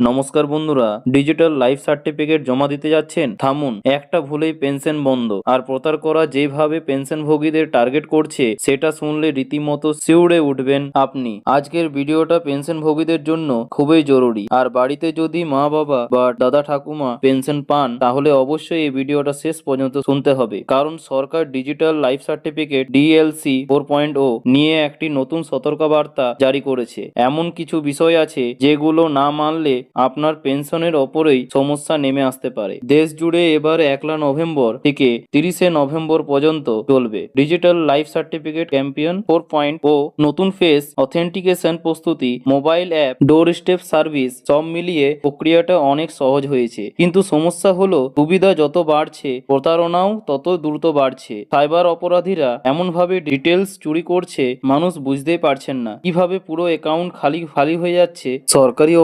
নমস্কার বন্ধুরা, digital life certificate জমা দিতে যাচ্ছেন? থামুন, একটা ভুলেই পেনশন বন্ধ। আর প্রতার করা যেভাবে পেনশনভোগীদের টার্গেট করছে সেটা শুনলে রীতিমতো শিউরে উঠবেন আপনি। আজকের ভিডিওটা পেনশনভোগীদের জন্য খুবই জরুরি। আর বাড়িতে যদি মা বাবা বা দাদা ঠাকুমা পেনশন পান তাহলে অবশ্যই এই ভিডিওটা শেষ পর্যন্ত শুনতে হবে, কারণ সরকার ডিজিটাল লাইফ সার্টিফিকেট ডিএলসি 4.0 নিয়ে একটি নতুন সতর্কবার্তা জারি করেছে। এমন কিছু বিষয় আছে যেগুলো না মানলে আপনার পেনশনের ওপরেই সমস্যা নেমে আসতে পারে। দেশ জুড়ে এবার 1 নভেম্বর থেকে 30 নভেম্বর পর্যন্ত চলবে ডিজিটাল লাইফ সার্টিফিকেট ক্যাম্পিয়ন 4.0। নতুন ফেস অথেন্টিকেশন প্রস্তুতি, মোবাইল অ্যাপ, ডোর স্টেপ সার্ভিস সব মিলিয়ে প্রক্রিয়াটা অনেক সহজ হয়েছে। কিন্তু সমস্যা হলো সুবিধা যত বাড়ছে প্রতারণাও তত দ্রুত বাড়ছে। সাইবার অপরাধীরা এমনভাবে ডিটেলস চুরি করছে মানুষ বুঝতেই পারছেন না কিভাবে পুরো অ্যাকাউন্ট খালি হয়ে যাচ্ছে। সরকারি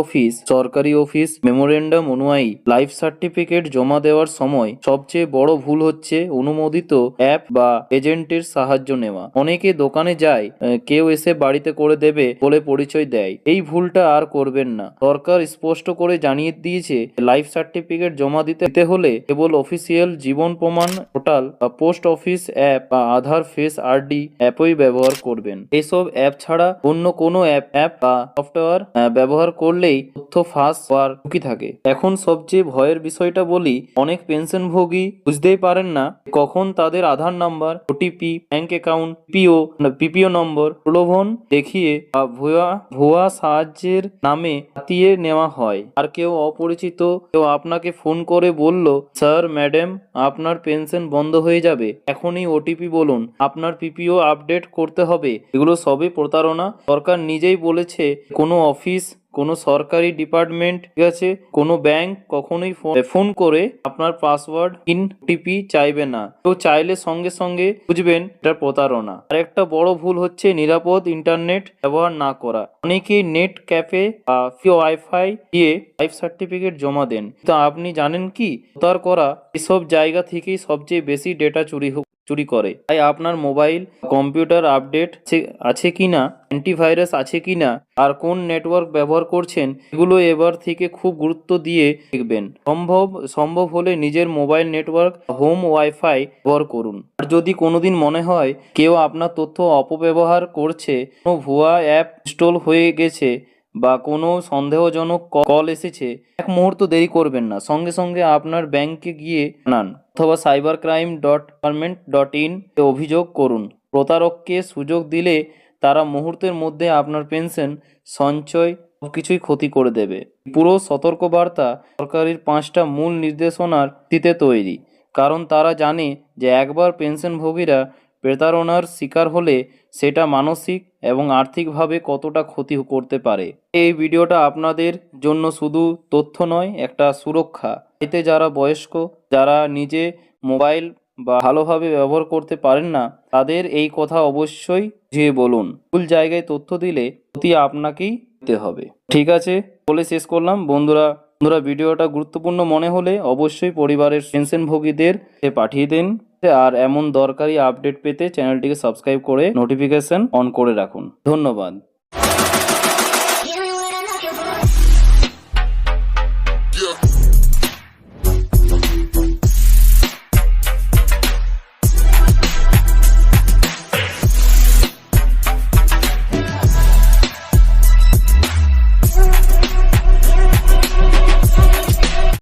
অফিস মেমোরেন্ডাম অনুযায়ী লাইফ সার্টিফিকেট জমা দেওয়ার সময় সবচেয়ে বড় ভুল হচ্ছে অনুমোদিত অ্যাপ বা এজেন্টের সাহায্য নেওয়া। অনেকে দোকানে যায়, কেউ এসে বাড়িতে করে দেবে বলে পরিচয় দেয়। এই ভুলটা আর করবেন না। সরকার স্পষ্ট করে জানিয়ে দিয়েছে লাইফ সার্টিফিকেট জমা দিতে হলে কেবল অফিসিয়াল জীবন প্রমাণ পোর্টাল বা পোস্ট অফিস অ্যাপ বা আধার ফেস আরডি অ্যাপই ব্যবহার করবেন। এসব অ্যাপ ছাড়া অন্য কোনো অ্যাপ বা সফটওয়্যার ব্যবহার করলেই তথ্য ফাঁস হওয়ার ঝুঁকি থাকে। এখন সবচেয়ে ভয়ের বিষয়টা বলি, অনেক পেনশনভোগী বুঝতেই পারেন না কখন তাদের Aadhaar number, OTP, bank account, PPO number প্রলোভন দেখিয়ে বা ভুয়া সাহায্যের নামে হাতিয়ে নেওয়া হয়। আর কেউ অপরিচিত কেউ আপনাকে ফোন করে বলল, স্যার ম্যাডাম আপনার পেনশন বন্ধ হয়ে যাবে, এখনই ওটিপি বলুন, আপনার পিপিও আপডেট করতে হবে। এগুলো সবই প্রতারণা। সরকার নিজেই বলেছে কোনো অফিস, কোনো সরকারি ডিপার্টমেন্ট, ঠিক আছে, কোনো ব্যাংক কখনোই ফোন করে আপনার পাসওয়ার্ড ওটিপি চাইবে না। কেউ চাইলে সঙ্গে সঙ্গে বুঝবেন এটা প্রতারণা। আর একটা বড় ভুল হচ্ছে নিরাপদ ইন্টারনেট ব্যবহার না করা। অনেকেই নেট ক্যাফে বা ওয়াইফাই দিয়ে লাইফ সার্টিফিকেট জমা দেন, তো আপনি জানেন কি প্রতার করা এসব জায়গা থেকেই সবচেয়ে বেশি ডেটা চুরি করে। তাই আপনার মোবাইল কম্পিউটার আপডেট আছে কিনা, অ্যান্টিভাইরাস আছে কিনা, আর কোন নেটওয়ার্ক ব্যবহার করছেন এগুলো এবার থেকে খুব গুরুত্ব দিয়ে দেখবেন। সম্ভব হলে নিজের মোবাইল নেটওয়ার্ক হোম ওয়াইফাই ব্যবহার করুন। আর যদি কোনোদিন মনে হয় কেউ আপনার তথ্য অপব্যবহার করছে, কোনো ভুয়া অ্যাপ ইনস্টল হয়ে গেছে বা কোনো সন্দেহজনক কল এসেছে, এক মুহূর্ত দেরি করবেন না, সঙ্গে সঙ্গে আপনার ব্যাংকে গিয়ে জানান অথবা cybercrime.government.in এ অভিযোগ করুন। প্রতারককে সুযোগ দিলে তারা মুহূর্তের মধ্যে আপনার পেনশন, সঞ্চয় সবকিছুই ক্ষতি করে দেবে। পুরো সতর্কবার্তা সরকারের 5টা মূল নির্দেশনার ভিত্তিতে তৈরি, কারণ তারা জানে যে একবার পেনশনভোগীরা প্রতারণার শিকার হলে সেটা মানসিক এবং আর্থিকভাবে কতটা ক্ষতি করতে পারে। এই ভিডিওটা আপনাদের জন্য শুধু তথ্য নয়, একটা সুরক্ষা। এতে যারা বয়স্ক, যারা নিজে মোবাইল বা ভালোভাবে ব্যবহার করতে পারেন না, তাদের এই কথা অবশ্যই বুঝিয়ে বলুন। ভুল জায়গায় তথ্য দিলে ক্ষতি আপনাকেই দিতে হবে। ঠিক আছে, বলে শেষ করলাম। বন্ধুরা, ভিডিওটা গুরুত্বপূর্ণ মনে হলে অবশ্যই পরিবারের পেনশনভোগীদের পাঠিয়ে দিন। আর এমন দরকারি আপডেট পেতে চ্যানেলটিকে সাবস্ক্রাইব করে নোটিফিকেশন অন করে রাখুন। ধন্যবাদ।